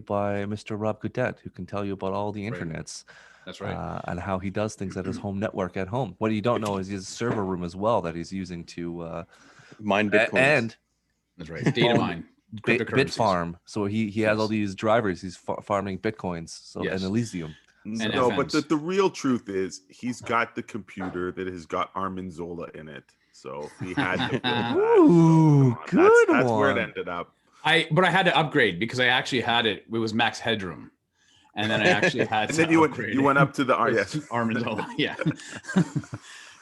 by Mr. Rob Goodette, who can tell you about all the internets. That's right. And how he does things at his home network at home. What you don't know is his server room as well that he's using to mine Bitcoins. And that's right. Data mine. Bit farm. So he has all these drivers. He's farming Bitcoins. So and Elysium. So, no, but the real truth is he's got the computer that has got Armin Zola in it. So he had to build that. Ooh, so, good that's one. where it ended up. But I had to upgrade because I actually had it. It was max headroom. And then I actually had and then you went up to the Armin Zola. Yeah.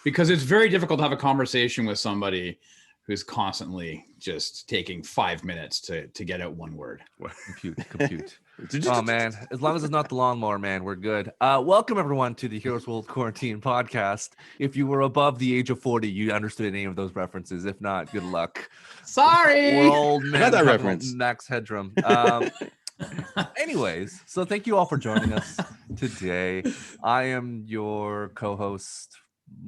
Because it's very difficult to have a conversation with somebody who's constantly just taking 5 minutes to get out one word. Compute. Oh man, as long as it's not the lawnmower man, we're good. Welcome everyone to the Heroes World Quarantine podcast. If you were above the age of 40, you understood any of those references. If not, good luck. Sorry. We're old men. Got that reference. Max Headroom. Anyways, so thank you all for joining us today. I am your co-host,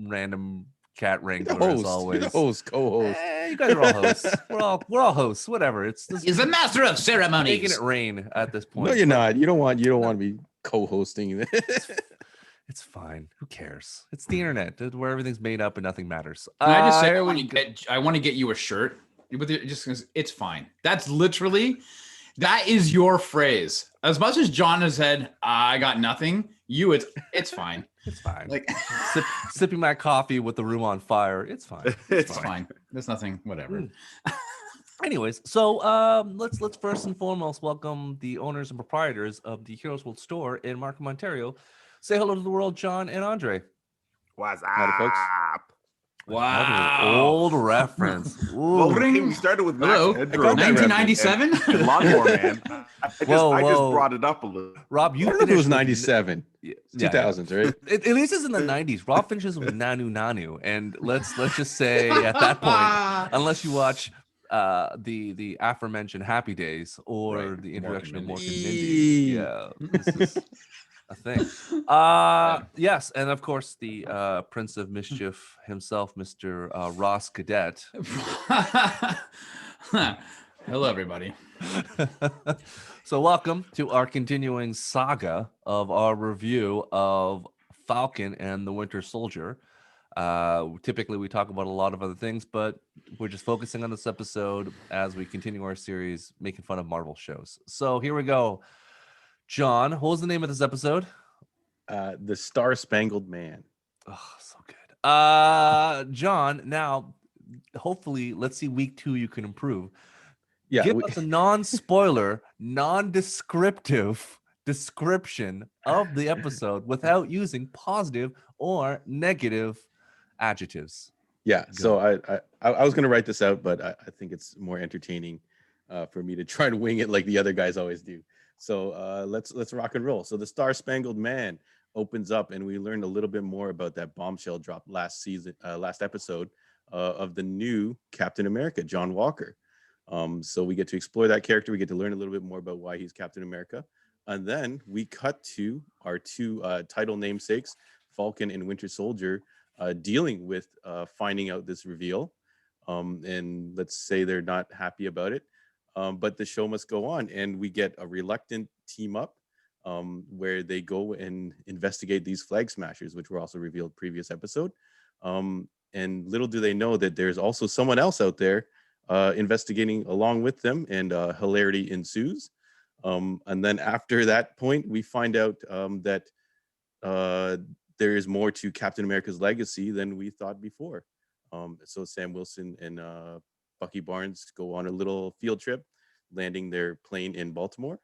random cat wrangler, as always. Co-host. You guys are all hosts. We're all hosts. Whatever. He's the master of ceremonies. Making it rain at this point. No, you're not. You don't want to be co-hosting this. It's fine. Who cares? It's the internet where everything's made up and nothing matters. Can I just say I want to get you a shirt with it, just because it's fine. That's literally. That is your phrase. As much as John has said, I got nothing. It's fine. It's fine. Like sipping my coffee with the room on fire. It's fine. It's fine. There's nothing. Whatever. Anyways, so let's first and foremost welcome the owners and proprietors of the Heroes World Store in Markham, Ontario. Say hello to the world, John and Andre. What's up? Howdy, folks. Wow, old reference. Well, we started with Max Headroom. 1997. Lawnmower Man. I just brought it up a little. Rob, you it was 97. 2000s, right? At least it's in the 90s. Rob finishes with Nanu, and let's just say at that point, unless you watch the aforementioned Happy Days or the introduction of Mork and Mindy, this is a thing. Yes, and of course the Prince of Mischief himself, Mr. Ross Cadet. Hello, everybody. So welcome to our continuing saga of our review of Falcon and the Winter Soldier. Typically we talk about a lot of other things, but we're just focusing on this episode as we continue our series making fun of Marvel shows. So here we go. John, what was the name of this episode? The Star-Spangled Man. Oh, so good. John, now, hopefully, let's see week 2 you can improve. Yeah, Give us a non-spoiler, non-descriptive description of the episode without using positive or negative adjectives. Yeah, so I was going to write this out, but I think it's more entertaining for me to try to wing it like the other guys always do. So let's rock and roll. So the Star-Spangled Man opens up, and we learned a little bit more about that bombshell drop last episode of the new Captain America, John Walker. So we get to explore that character. We get to learn a little bit more about why he's Captain America. And then we cut to our two title namesakes, Falcon and Winter Soldier, dealing with finding out this reveal. And let's say they're not happy about it. But the show must go on, and we get a reluctant team up where they go and investigate these flag smashers, which were also revealed previous episode. And little do they know that there's also someone else out there investigating along with them, and hilarity ensues. And then after that point, we find out that there is more to Captain America's legacy than we thought before. So Sam Wilson and Bucky Barnes go on a little field trip, landing their plane in Baltimore,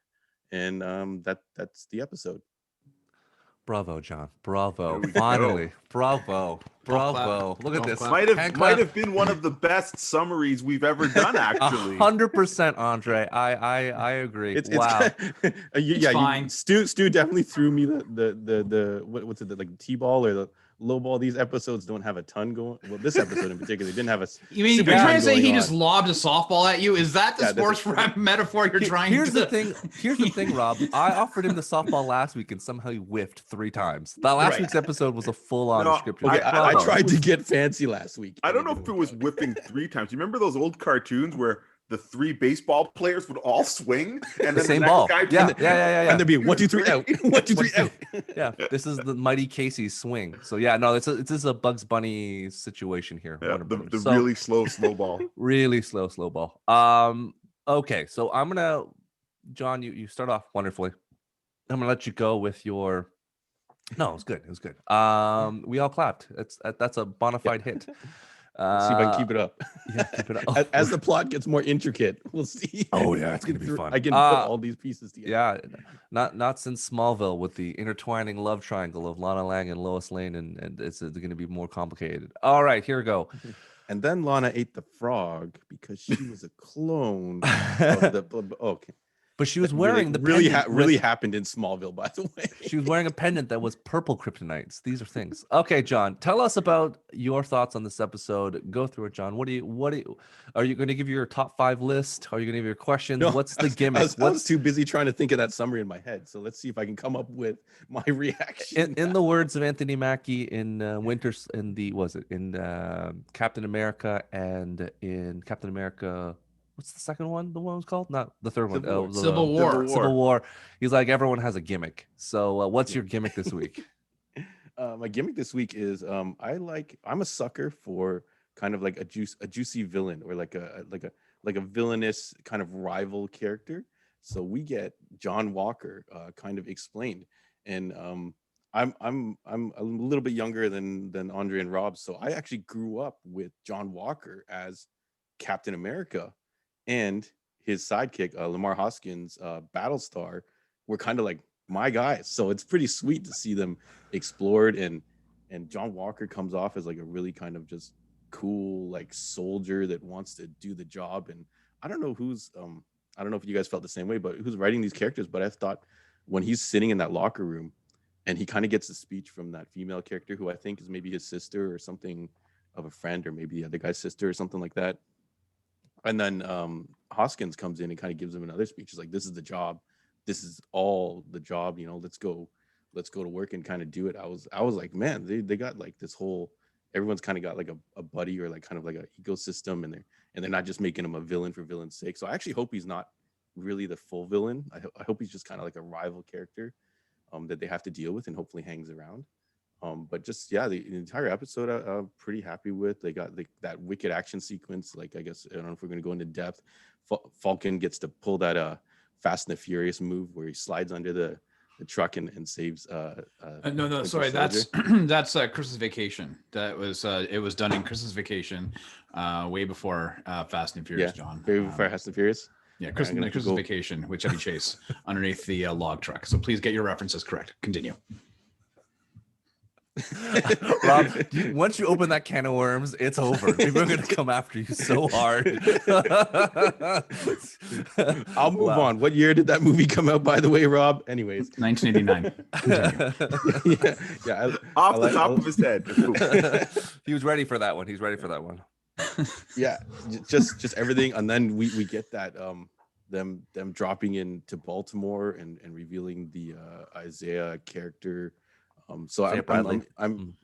and that's the episode. Bravo, John. Bravo. Finally. Bravo. Look at this. Might have been one of the best summaries we've ever done, actually. 100%, Andre. I agree. Wow. It's fine. Stu definitely threw me the what's it, like T-ball or the low ball. These episodes don't have a ton going. Well, this episode in particular didn't have a. You mean you're trying to say he just lobbed a softball at you? Is that the sports metaphor you're trying to? Here's the thing, Rob. I offered him the softball last week and somehow he whiffed 3 times. That last week's episode was a full-on scripted. Okay, I tried to get fancy last week. I don't know if it was whipping 3 times. You remember those old cartoons where the 3 baseball players would all swing, and The then same the next ball. guy Yeah. And there'd be 1, 2, 3 out. 1, 2, 3 out. Yeah, this is the mighty Casey's swing. So yeah, no, this is a Bugs Bunny situation here. Yeah, Warner the Brothers. So, really slow ball. really slow ball. Okay, so I'm gonna, John, you start off wonderfully. I'm gonna let you go with your. No, it was good. It was good. We all clapped. That's a bona fide hit. See if I can keep it up. Yeah, keep it up. As the plot gets more intricate, we'll see. Oh yeah, it's gonna be fun. I can put all these pieces together. Yeah, not since Smallville with the intertwining love triangle of Lana Lang and Lois Lane, and it's going to be more complicated. All right, here we go. And then Lana ate the frog because she was a clone of the. Okay. But she was wearing the really pendant really happened in Smallville, by the way. She was wearing a pendant that was purple kryptonites. These are things. Okay, John, tell us about your thoughts on this episode. Go through it, John. What are you are you going to give your top 5 list? Are you going to give your questions? No, What's the gimmick? I was too busy trying to think of that summary in my head. So let's see if I can come up with my reaction. In the words of Anthony Mackie in Captain America and in Captain America. What's the second one? The one was called? Not the third one. Civil War. Civil War. He's like, everyone has a gimmick. So what's your gimmick this week? My gimmick this week is I'm a sucker for kind of like a juicy villain, or like a villainous kind of rival character. So we get John Walker kind of explained. And I'm a little bit younger than Andre and Rob, so I actually grew up with John Walker as Captain America. And his sidekick, Lamar Hoskins, Battlestar, were kind of like my guys. So it's pretty sweet to see them explored. And John Walker comes off as like a really kind of just cool, like soldier that wants to do the job. And I don't know if you guys felt the same way, but who's writing these characters. But I thought when he's sitting in that locker room and he kind of gets a speech from that female character who I think is maybe his sister or something of a friend, or maybe the other guy's sister or something like that. And then Hoskins comes in and kind of gives him another speech. He's like, "This is the job. This is all the job. You know, let's go to work and kind of do it." I was like, man, they got like this whole. Everyone's kind of got like a buddy, or like kind of like an ecosystem, and they're not just making him a villain for villain's sake. So I actually hope he's not really the full villain. I hope he's just kind of like a rival character that they have to deal with, and hopefully hangs around. But just the entire episode I'm pretty happy with. They got that wicked action sequence. Like, I guess I don't know if we're going to go into depth. Falcon gets to pull that Fast and the Furious move where he slides under the truck and saves. No, sorry, that's Christmas Vacation. That was it was done in Christmas Vacation, way before Fast and Furious. John, way before Fast and Furious. Yeah, Christmas Vacation with Chevy Chase underneath the log truck. So please get your references correct. Continue. Rob, once you open that can of worms, it's over. People are going to come after you so hard. I'll move on. What year did that movie come out, by the way, Rob? Anyways, 1989. Off the top of his head. He was ready for that one. He's ready for that one. Yeah, just everything, and then we get that them dropping into Baltimore and revealing the Isaiah character. So Isaiah Bradley.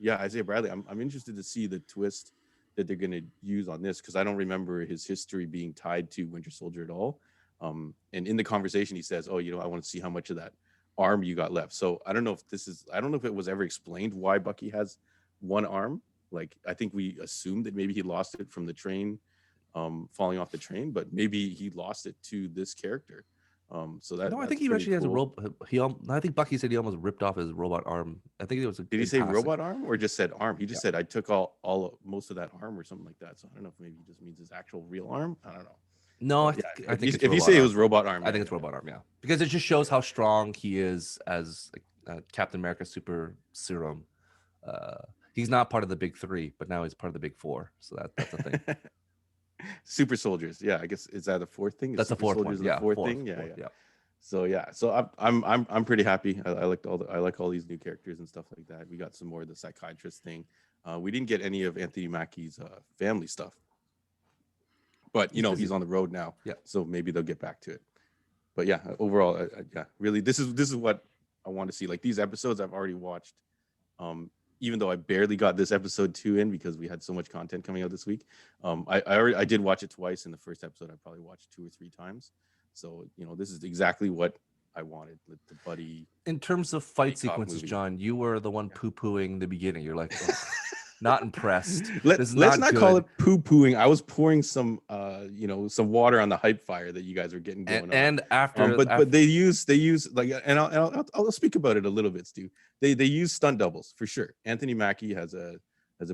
Isaiah Bradley. I'm interested to see the twist that they're going to use on this, because I don't remember his history being tied to Winter Soldier at all. And in the conversation, he says, "Oh, I want to see how much of that arm you got left." So I don't know if it was ever explained why Bucky has one arm. Like, I think we assumed that maybe he lost it from the train, falling off the train, but maybe he lost it to this character. So that I think he actually has a robot. I think Bucky said he almost ripped off his robot arm. I think it was. Did he say robot arm or just said arm? He just said I took most of that arm or something like that. So I don't know if maybe he just means his actual real arm. I don't know. No, I think if you say it was robot arm, I think it's robot arm. Yeah, because it just shows how strong he is as Captain America Super Serum. He's not part of the big 3, but now he's part of the big 4. So that's a thing. Super soldiers, yeah. I guess is that the 4th thing? That's the 4th one. Yeah, the 4th thing. Yeah. So I'm pretty happy. I like all these new characters and stuff like that. We got some more of the psychiatrist thing. We didn't get any of Anthony Mackie's family stuff, but he's on the road now. Yeah. So maybe they'll get back to it. But yeah, overall, really, this is what I want to see. Like, these episodes I've already watched even though I barely got this episode 2 in because we had so much content coming out this week, I did watch it twice. In the first episode, I probably watched 2 or 3 times. So this is exactly what I wanted, the buddy. In terms of fight cop sequences, movie. John, you were the one poo-pooing the beginning. You're like, "Oh, not impressed. Let's not call it poo-pooing. I was pouring some some water on the hype fire that you guys were getting going on. And after, but they use like, and I'll speak about it a little bit, Stu. They use stunt doubles for sure. Anthony Mackie has a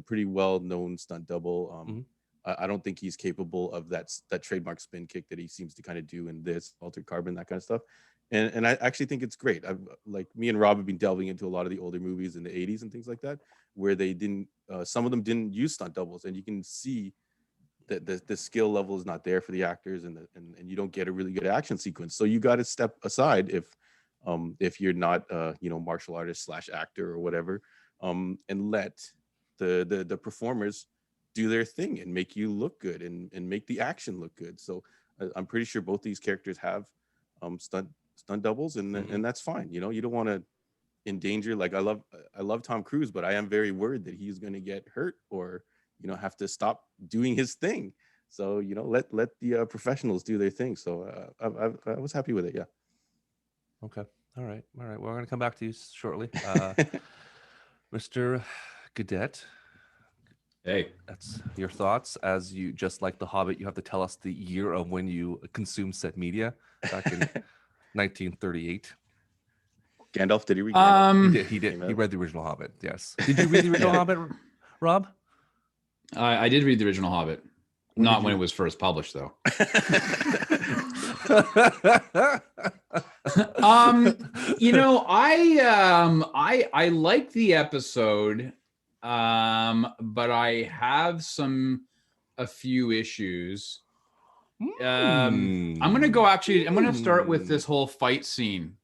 pretty well-known stunt double. I don't think he's capable of that trademark spin kick that he seems to kind of do in this Altered Carbon, that kind of stuff. And I actually think it's great. Like me and Rob have been delving into a lot of the older movies in the 80s and things like that, where they didn't, some of them didn't use stunt doubles, and you can see that the skill level is not there for the actors, and you don't get a really good action sequence. So you got to step aside if you're not martial artist / actor or whatever, and let the performers do their thing and make you look good and make the action look good. So I'm pretty sure both these characters have stunt doubles, and that's fine. You don't want to endanger, like I love Tom Cruise, but I am very worried that he's going to get hurt or have to stop doing his thing. So let the professionals do their thing. So I was happy with it. Yeah. Okay. All right. We're going to come back to you shortly. Mr. Gadet. Hey, that's your thoughts. As you, just like The Hobbit, you have to tell us the year of when you consumed said media back in 1938. Gandalf, did he read Gandalf? He did. He read the original Hobbit. Yes. Did you read the original Hobbit, Rob? I did read the original Hobbit. Not when it was first published, though. I like the episode, but I have a few issues. I'm gonna start with this whole fight scene.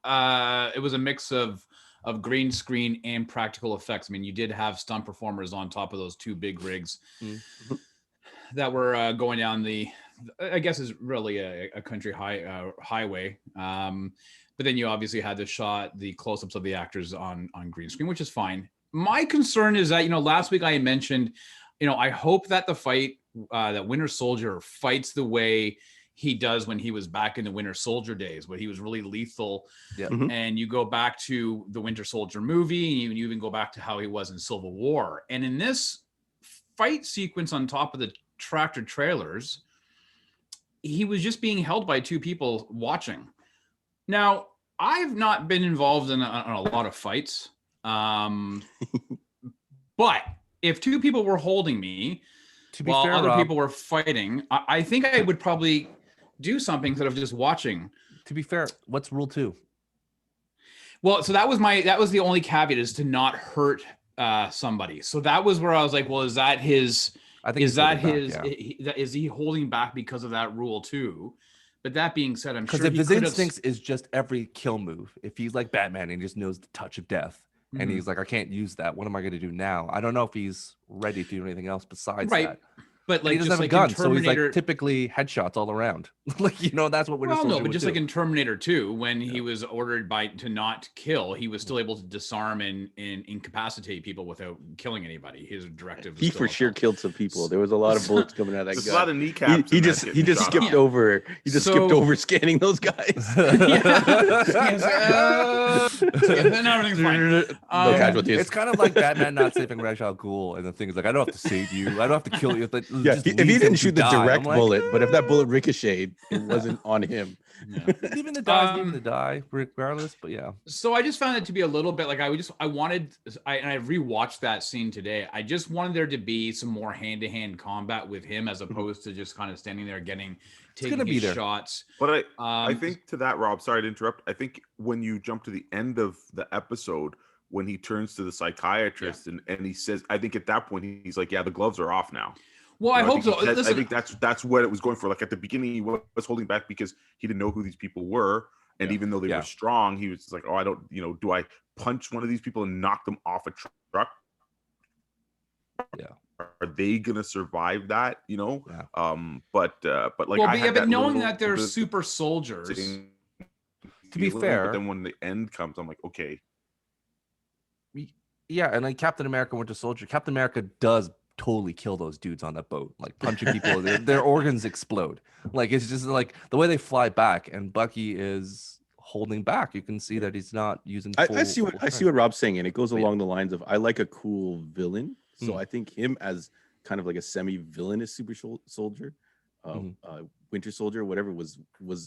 It was a mix of green screen and practical effects. I mean, you did have stunt performers on top of those 2 big rigs that were going down I guess is really a country highway. But then you obviously had the close-ups of the actors on green screen, which is fine. My concern is that, last week I mentioned, I hope that the fight, that Winter Soldier fights the way he does when he was back in the Winter Soldier days, where he was really lethal. Yeah. And you go back to the Winter Soldier movie, and you even go back to how he was in Civil War. And in this fight sequence on top of the tractor trailers, he was just being held by 2 people watching. Now, I've not been involved in a lot of fights. But if 2 people were holding me while other people were fighting, I think I would probably do something instead of just watching. To be fair, what's rule 2? Well, so that was the only caveat, is to not hurt somebody. So that was where I was like, well, is that his? I think is he holding back because of that rule too? But that being said, I'm sure because if his instincts is just every kill move, if he's like Batman and he just knows the touch of death, and he's like, I can't use that. What am I going to do now? I don't know if he's ready to do anything else besides that. But like, he doesn't have a gun, so he's like typically headshots all around. That's what Winter Soldier would just do. Like in Terminator 2, when he was ordered to not kill, he was still able to disarm and incapacitate people without killing anybody. His directive. He for sure killed some people. There was a lot of bullets coming out of that gun. A lot of kneecaps. He just skipped over. He just skipped over scanning those guys. Then everything's fine. No casualties. It's kind of like Batman not saving Ra's al Ghul, and the thing is like, I don't have to save you. I don't have to kill you. Yeah, if he didn't shoot the direct bullet, but if that bullet ricocheted, it wasn't on him. Yeah. Even the die, regardless. But yeah. So I just found it to be a little bit like I rewatched that scene today. I just wanted there to be some more hand-to-hand combat with him, as opposed to just kind of standing there taking his shots. But I think to that, Rob, sorry to interrupt. I think when you jump to the end of the episode, when he turns to the psychiatrist and he says, I think at that point he's like, yeah, the gloves are off now. Well, I hope so. I think that's what it was going for. Like at the beginning, he was holding back because he didn't know who these people were. And even though they were strong, he was like, oh, I don't, do I punch one of these people and knock them off a truck? Yeah. Are they going to survive that, Yeah. But like, but knowing that they're super soldiers. To be fair. But then when the end comes, I'm like, okay. Yeah, and like Captain America, Winter Soldier, Captain America does totally kill those dudes on that boat, like punching people. Their organs explode. Like it's just like the way they fly back, and Bucky is holding back. You can see that he's not using full. I see what full I see strength. what Rob's saying, and it goes But yeah. along the lines of I like a cool villain. So Mm. I think him as kind of like a semi-villainous soldier, Mhm. Winter Soldier, whatever, was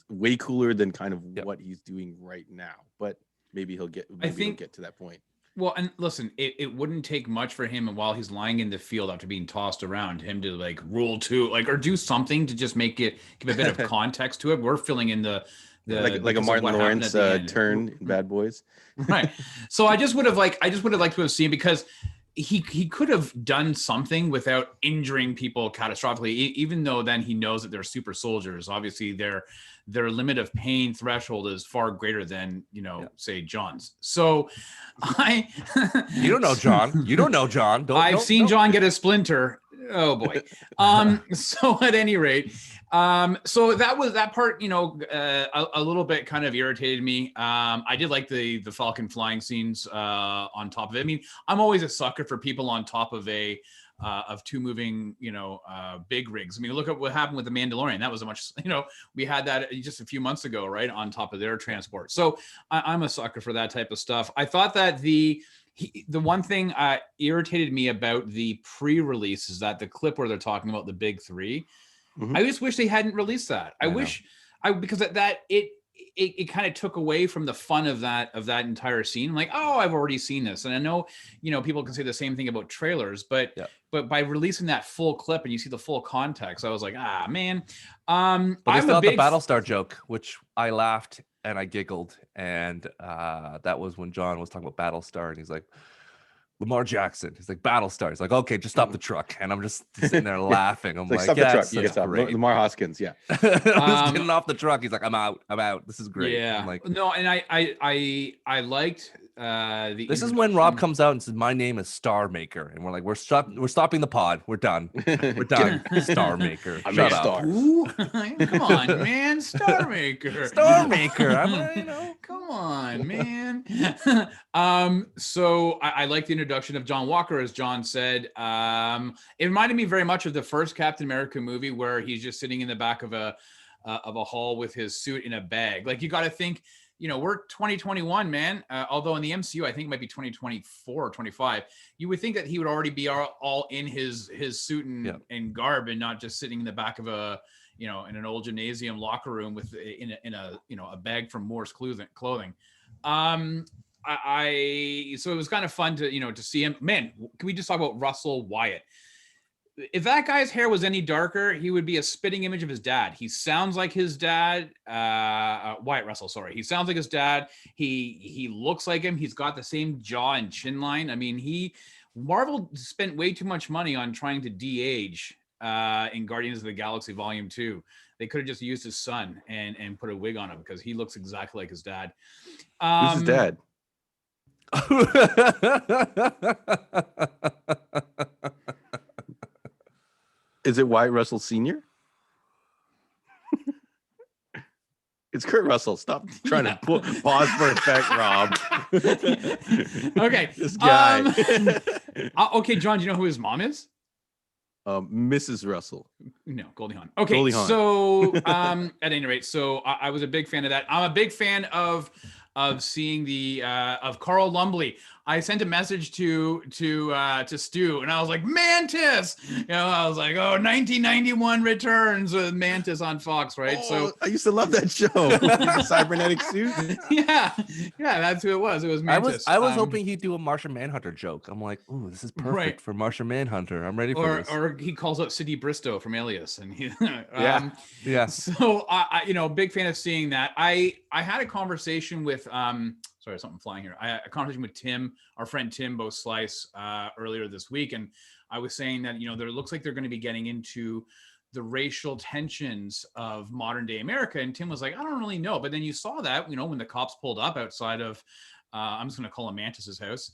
way cooler than kind of Yep. what he's doing right now. But maybe he'll get think- get to that point. Well, and listen, it wouldn't take much for him, and while he's lying in the field after being tossed around, him to like rule two, like, or do something to just make it give a bit of context to it. We're filling in the like a because of Martin what happened Lawrence at the end. turn in Bad Boys. Right. So I just would have liked to have seen, because he could have done something without injuring people catastrophically, even though then he knows that they're super soldiers. Obviously, their limit of pain threshold is far greater than, say, John's. So You don't know John. You don't know John. I've seen John get a splinter. Oh boy. So at any rate, so that part, a little bit kind of irritated me. I did like the Falcon flying scenes on top of it. I mean, I'm always a sucker for people on top of of two moving, big rigs. I mean, look at what happened with the Mandalorian. That was a much, we had that just a few months ago, right, on top of their transport. So I'm a sucker for that type of stuff. I thought that the one thing irritated me about the pre-release is that the clip where they're talking about the big three, I just wish they hadn't released that. Because it kind of took away from the fun of that entire scene. I'm like, oh, I've already seen this. And I know, people can say the same thing about trailers, but by releasing that full clip and you see the full context, I was like, man. But they still had the Battlestar joke, which I laughed and I giggled. And that was when John was talking about Battlestar, and he's like, Lamar Jackson. He's like, Battlestar. He's like, okay, just stop the truck. And I'm just sitting there laughing. I'm like, stop the truck. That's great. Lamar Hoskins, yeah. I'm just getting off the truck. He's like, I'm out. This is great. Yeah. I'm like, no, and I liked this is when Rob comes out and says, my name is Star Maker, and we're like, we're stopping the pod. We're done. We're done. Star Maker. I'm Shut a up. star. Ooh, come on, man. Star Maker. Star Maker. I'm Come on, man. So I like the introduction of John Walker, as John said. It reminded me very much of the first Captain America movie, where he's just sitting in the back of a hall with his suit in a bag. Like, you got to think, we're 2021, man. Although in the MCU, I think it might be 2024 or 25. You would think that he would already be all in his suit and garb, and not just sitting in the back of in an old gymnasium locker room with in a bag from Moore's clothing. So it was kind of fun to see him. Man, can we just talk about Russell Wyatt? If that guy's hair was any darker, he would be a spitting image of his dad. He sounds like his dad, Wyatt Russell. Sorry, he sounds like his dad. He looks like him. He's got the same jaw and chin line. I mean, Marvel spent way too much money on trying to de-age in Guardians of the Galaxy Volume 2. They could have just used his son and put a wig on him, because he looks exactly like his dad. Who's his dad? Is it Wyatt Russell Sr.? It's Kurt Russell. Stop trying to pause for effect, Rob. Okay. This guy. Okay, John, do you know who his mom is? Mrs. Russell. No, Goldie Hawn. Okay, Goldie Hawn. So at any rate, so I was a big fan of that. I'm a big fan of seeing the of Carl Lumbly. I sent a message to Stu, and I was like, Mantis. I was like, 1991 returns with Mantis on Fox, right? So I used to love that show. Cybernetic suit. Yeah, that's who it was. It was Mantis. I was hoping he'd do a Martian Manhunter joke. I'm like, ooh, this is perfect Right. for Martian Manhunter. I'm ready for this. Or he calls up Sidney Bristow from Alias, and he, Yeah. So I big fan of seeing that. I had a conversation with sorry, something flying here. I had a conversation with Tim, our friend Tim Bo Slice, earlier this week, and I was saying that there looks like they're going to be getting into the racial tensions of modern day America, and Tim was like, I don't really know, but then you saw that when the cops pulled up outside of I'm just going to call him Mantis's house.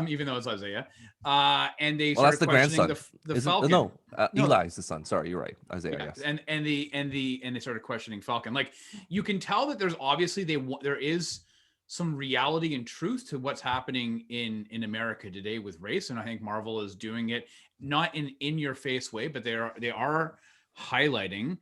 Even though it's Isaiah, and they started that's the questioning grandson. the Falcon. No, Eli's the son. Sorry, you're right. Isaiah. Yeah, Yes. and they started questioning Falcon. Like, you can tell that there's obviously there is some reality and truth to what's happening in America today with race. And I think Marvel is doing it not in your face way, but they are highlighting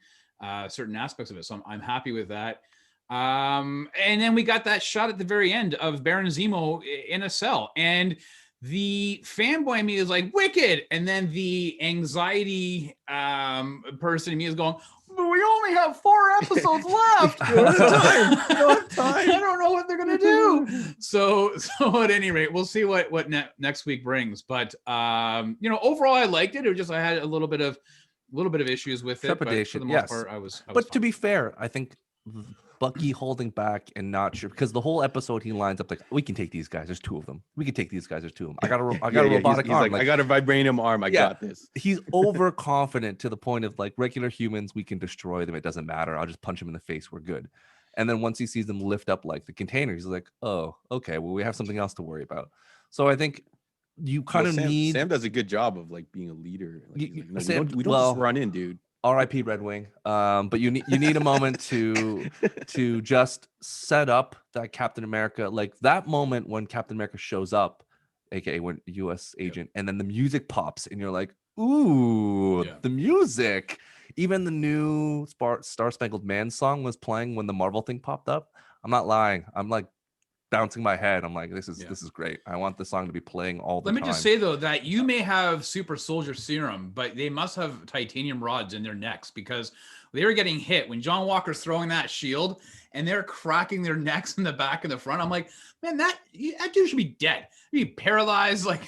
certain aspects of it. So I'm happy with that. And then we got that shot at the very end of Baron Zemo in a cell, and the fanboy in me is like, wicked. And then the anxiety person in me is going, but we only have 4 episodes left. You don't have time. I don't know what they're gonna do. So at any rate, we'll see what next week brings. But overall, I liked it. It was just I had a little bit of issues with it. Trepidation, but for the most part, I was but fine. to be fair, I think Bucky holding back and not sure, because the whole episode he lines up like, we can take these guys. There's 2 of them. We can take these guys. There's 2 of them. I got a robotic he's arm. like, I got a vibranium arm. I got this. He's overconfident to the point of like, regular humans, we can destroy them. It doesn't matter. I'll just punch him in the face. We're good. And then once he sees them lift up like the container, he's like, oh, okay, well, we have something else to worry about. So I think you kind of need. Sam does a good job of like being a leader. Like, we don't well, just run in, dude. R.I.P. Red Wing. But you need a moment to just set up that Captain America, like that moment when Captain America shows up, aka when U.S. agent, and then the music pops, and you're like, ooh, the music. Even the new Star-Spangled Man song was playing when the Marvel thing popped up. I'm not lying. I'm like bouncing my head. I'm like, this is great. I want the song to be playing all the time. Let me just say though that you may have super soldier serum, but they must have titanium rods in their necks, because they were getting hit when John Walker's throwing that shield and they're cracking their necks in the back and the front. I'm like, man, that dude should be dead. He'd be paralyzed. Like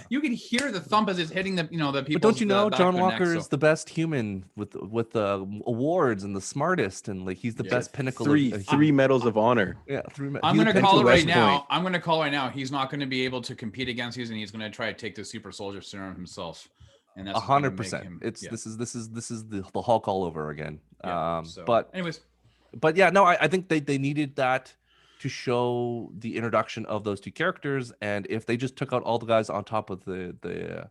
you can hear the thump as it's hitting the people. But don't you know John Walker is the best human with the awards and the smartest, and like he's the best pinnacle. Three medals of honor. Yeah, 3. I'm going to call it right now. I'm going to call right now. He's not going to be able to compete against these, and he's going to try to take the super soldier serum himself. And that's 100%. This is the Hulk all over again. But anyways, yeah, no, I think they needed that to show the introduction of those 2 characters, and if they just took out all the guys on top of the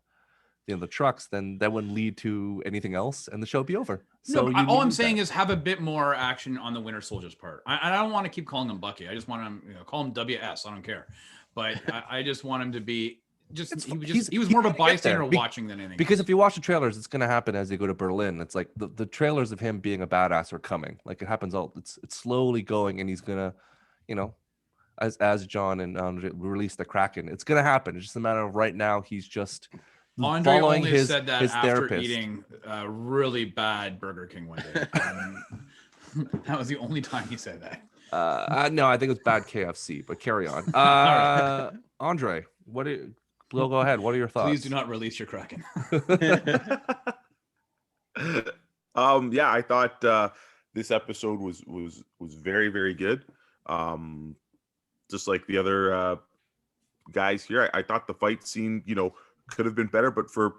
trucks, then that wouldn't lead to anything else, and the show would be over. So all I'm saying is have a bit more action on the Winter Soldier's part. I don't want to keep calling him Bucky. I just want him, call him WS. I don't care, but I just want him to be. He was more of a bystander watching than anything. Because if you watch the trailers, it's going to happen as they go to Berlin. It's like the trailers of him being a badass are coming. Like it happens it's slowly going, and he's gonna, as John and Andre release the Kraken, it's gonna happen. It's just a matter of right now. He's just Andre following only said that his after therapist. Eating a really bad Burger King one day. That was the only time he said that. No, I think it was bad KFC. But carry on. Andre, go ahead. What are your thoughts? Please do not release your Kraken. I thought this episode was very, very good. Just like the other guys here, I thought the fight scene, could have been better, but for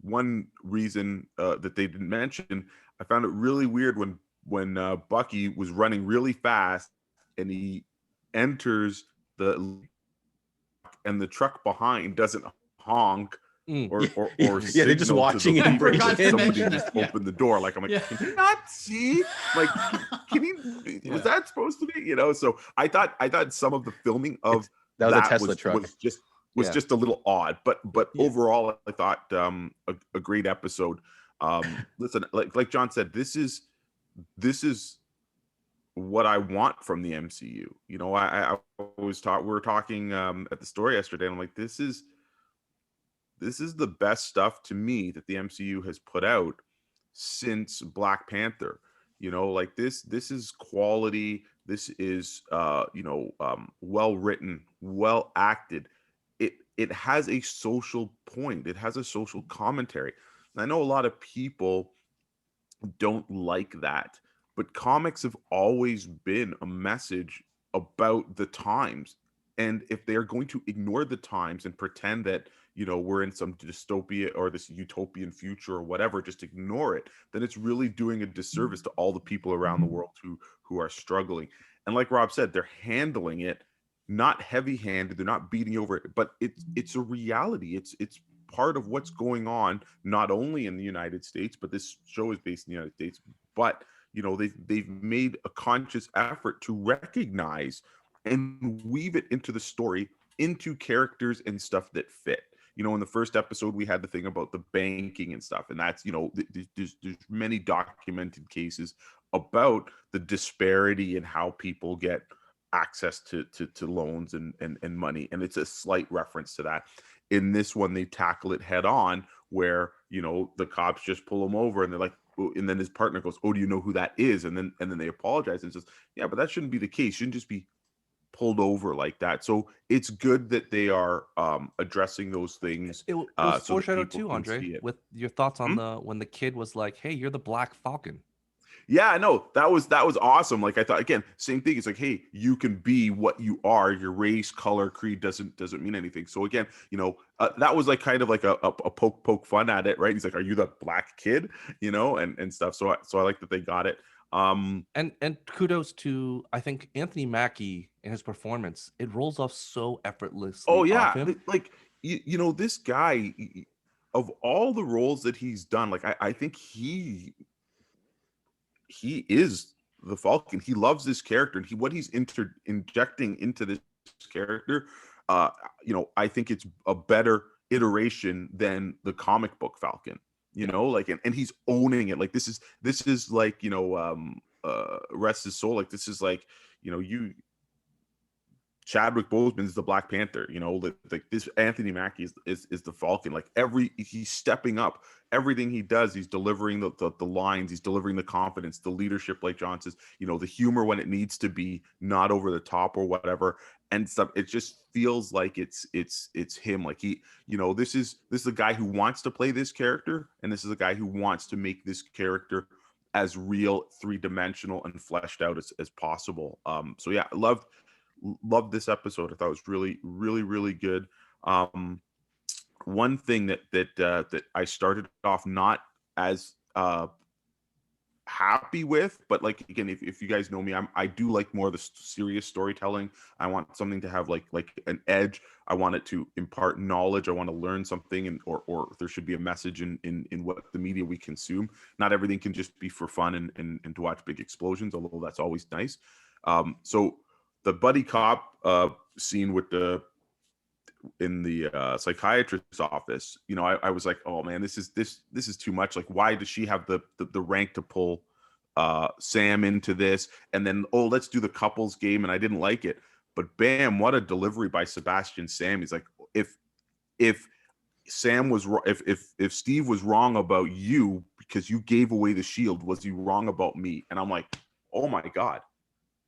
one reason that they didn't mention, I found it really weird when Bucky was running really fast and he enters and the truck behind doesn't honk or they're just watching it. Somebody just opened the door. Like I'm like, can you not see? Like, was that supposed to be? So I thought some of the filming of that was a Tesla truck was just a little odd, but overall I thought a great episode. Listen, like John said, this is what I want from the MCU. I always we were talking at the store yesterday, and I'm like, this is the best stuff to me that the MCU has put out since Black Panther. Like this is quality. This is well written, well acted. It has a social point. It has a social commentary. And I know a lot of people don't like that, but comics have always been a message about the times. And if they're going to ignore the times and pretend that, we're in some dystopia or this utopian future or whatever, just ignore it, then it's really doing a disservice to all the people around the world who are struggling. And like Rob said, they're handling it not heavy-handed. They're not beating over it, but it's a reality. It's part of what's going on, not only in the United States, but this show is based in the United States, but they've made a conscious effort to recognize and weave it into the story, into characters and stuff that fit. You know, in the first episode, we had the thing about the banking and stuff, and that's, you know, there's many documented cases about the disparity in how people get access to loans and money, and it's a slight reference to that. In this one, they tackle it head on, where, you know, the cops just pull him over, and they're like, oh, and then his partner goes, "Oh, do you know who that is?" And then they apologize and says, "Yeah, but that shouldn't be the case. You shouldn't just be pulled over like that." So it's good that they are addressing those things. It was So that foreshadowed people too, can Andre, see it. with your thoughts on Hmm? the when the kid was like, "Hey, you're the Black Falcon." Yeah, no, that was awesome. Like, I thought, again, same thing. It's like, hey, you can be what you are. Your race, color, creed doesn't mean anything. So again, you know, that was like kind of like a poke fun at it, right? He's like, "Are you the black kid?" You know, and stuff. So I like that they got it. And kudos to, I think, Anthony Mackie and his performance. It rolls off so Oh effortlessly off yeah, him. like you know, this guy, of all the roles that he's done, like I think he is the Falcon. He loves this character, and what he's injecting into this character, uh, you know, I think it's a better iteration than the comic book Falcon. You know, like, and he's owning it. Like, this is like, you know, rest his soul. Like, this is like, you know, Chadwick Boseman is the Black Panther, you know, like this Anthony Mackie is the Falcon. Like, he's stepping up. Everything he does, he's delivering the lines, he's delivering the confidence, the leadership, like John says, you know, the humor when it needs to be, not over the top or whatever, and stuff. It just feels like it's him. Like, he, you know, this is a guy who wants to play this character, and this is a guy who wants to make this character as real, three-dimensional, and fleshed out as possible. So yeah, I loved this episode. I thought it was really, really, really good. One thing that I started off not as happy with, but like, again, if you guys know me, I do like more of the serious storytelling. I want something to have like an edge. I want it to impart knowledge. I want to learn something, and or there should be a message in what the media we consume. Not everything can just be for fun and to watch big explosions, although that's always nice. So the buddy cop scene with in the psychiatrist's office, you know, I was like, oh man, this is too much. Like, why does she have the rank to pull Sam into this? And then, oh, let's do the couples game, and I didn't like it. But bam, what a delivery by Sebastian Stan. He's like, if Sam was if Steve was wrong about you because you gave away the shield, was he wrong about me? And I'm like, oh my God,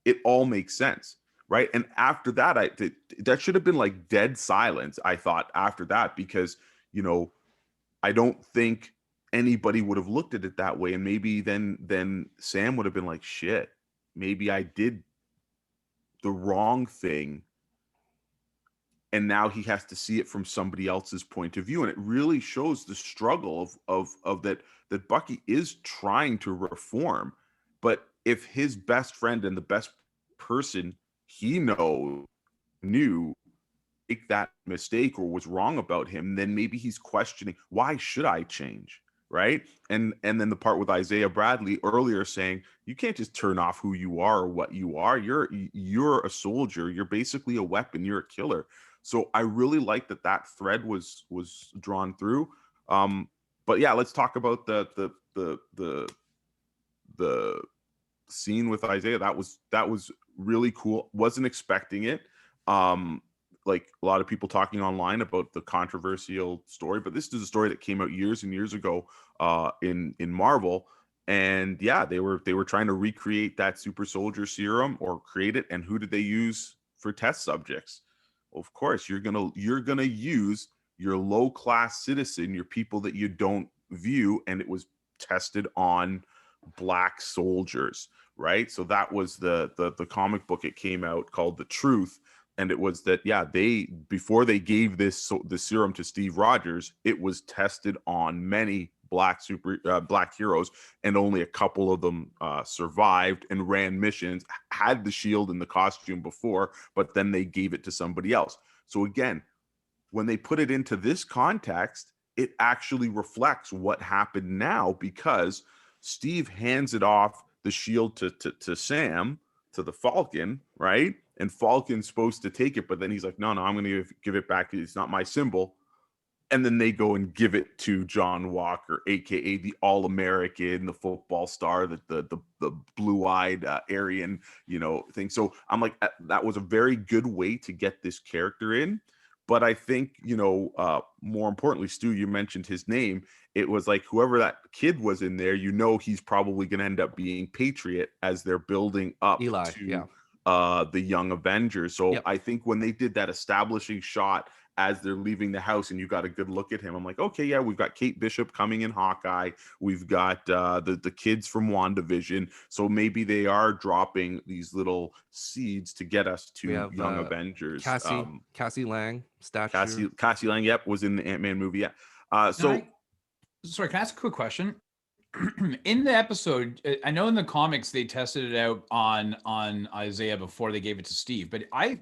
it all makes sense, right? And after that, that should have been like dead silence, I thought, after that, because, you know, I don't think anybody would have looked at it that way. And maybe then Sam would have been like, shit, maybe I did the wrong thing, and now he has to see it from somebody else's point of view. And it really shows the struggle of that Bucky is trying to reform. But if his best friend and the best person he knew make that mistake or was wrong about him, then maybe he's questioning, why should I change? Right. And then the part with Isaiah Bradley earlier saying, you can't just turn off who you are or what you are. You're a soldier. You're basically a weapon. You're a killer. So I really like that thread was drawn through. But yeah, let's talk about the scene with Isaiah. That was really cool. Wasn't expecting it. Like a lot of people talking online about the controversial story, but this is a story that came out years and years ago in Marvel. And yeah, they were trying to recreate that super soldier serum or create it. And who did they use for test subjects? Well, of course, you're gonna use your low class citizen, your people that you don't view, and it was tested on Black soldiers, right? So that was the comic book. It came out called The Truth, and it was that, yeah, they, before they gave the serum to Steve Rogers, it was tested on many black heroes, and only a couple of them survived and ran missions, had the shield and the costume before, but then they gave it to somebody else. So again, when they put it into this context, it actually reflects what happened now, because Steve hands it off, the shield, to Sam, to the Falcon, right? and Falcon's supposed to take it, but then he's like, no, I'm going to give it back. It's not my symbol. And then they go and give it to John Walker, aka the All-American, the football star, the blue-eyed Aryan, thing. So I'm like, that was a very good way to get this character in. But I think, more importantly, Stu, you mentioned his name. It was like whoever that kid was in there, he's probably going to end up being Patriot as they're building up Eli, to the Young Avengers. So I think when they did that establishing shot as they're leaving the house and you got a good look at him, I'm like, okay, yeah, we've got Kate Bishop coming in Hawkeye. We've got the kids from WandaVision. So maybe they are dropping these little seeds to get us to Young Avengers. Cassie Lang, statue. Cassie Lang, was in the Ant-Man movie. Yeah. Sorry, can I ask a quick question? In the episode, I know in the comics they tested it out on Isaiah before they gave it to Steve, but I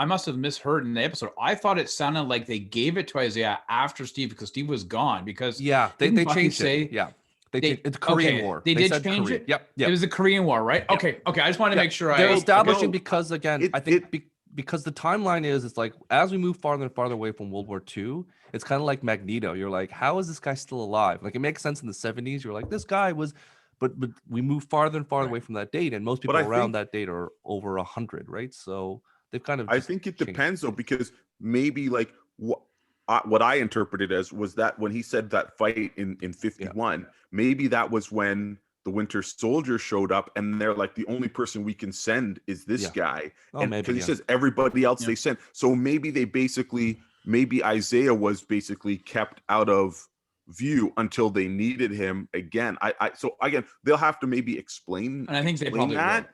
must have misheard in the episode. I thought it sounded like they gave it to Isaiah after Steve because Steve was gone. Because they changed it. Yeah, it's Korean War. They did change it. Yep. It was the Korean War, right? Yep. Okay. I just wanted to make sure they're establishing because again, I think because the timeline is, it's like as we move farther and farther away from World War II, it's kind of like Magneto. You're like, how is this guy still alive? Like it makes sense in the 70s. You're like, this guy was, but we move farther and farther away from that date, and most people around that date are over 100, right? So they've kind of. I think it depends though, because maybe like what I interpreted as was that when he said that fight in 51, maybe that was when the Winter Soldier showed up, and they're like, the only person we can send is this guy, and because he says everybody else they sent, so maybe Isaiah was basically kept out of view until they needed him again. So again, they'll have to maybe explain. And I think they probably that,